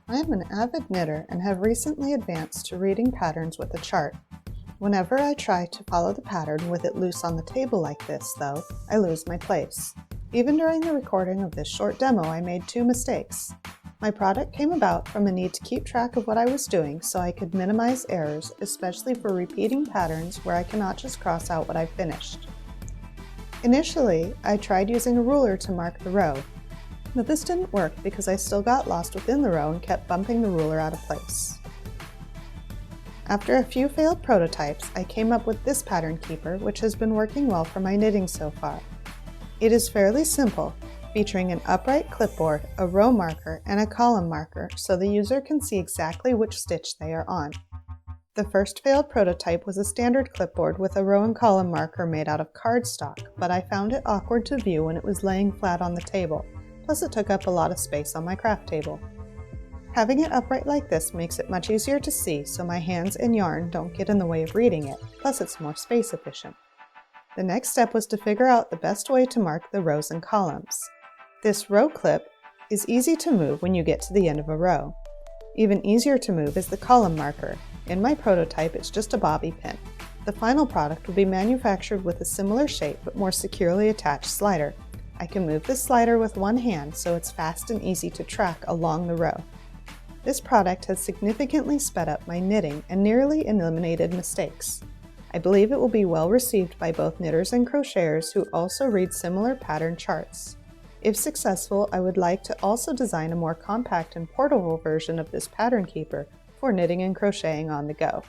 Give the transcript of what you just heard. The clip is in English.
I am an avid knitter and have recently advanced to reading patterns with a chart. Whenever I try to follow the pattern with it loose on the table like this, though, I lose my place. Even during the recording of this short demo, I made 2 mistakes. My product came about from a need to keep track of what I was doing so I could minimize errors, especially for repeating patterns where I cannot just cross out what I've finished. Initially, I tried using a ruler to mark the row, but this didn't work because I still got lost within the row and kept bumping the ruler out of place. After a few failed prototypes, I came up with this pattern keeper, which has been working well for my knitting so far. It is fairly simple, featuring an upright clipboard, a row marker, and a column marker so the user can see exactly which stitch they are on. The first failed prototype was a standard clipboard with a row and column marker made out of cardstock, but I found it awkward to view when it was laying flat on the table, plus it took up a lot of space on my craft table. Having it upright like this makes it much easier to see so my hands and yarn don't get in the way of reading it, plus it's more space efficient. The next step was to figure out the best way to mark the rows and columns. This row clip is easy to move when you get to the end of a row. Even easier to move is the column marker. In my prototype, it's just a bobby pin. The final product will be manufactured with a similar shape but more securely attached slider. I can move this slider with one hand so it's fast and easy to track along the row. This product has significantly sped up my knitting and nearly eliminated mistakes. I believe it will be well received by both knitters and crocheters who also read similar pattern charts. If successful, I would like to also design a more compact and portable version of this pattern keeper for knitting and crocheting on the go.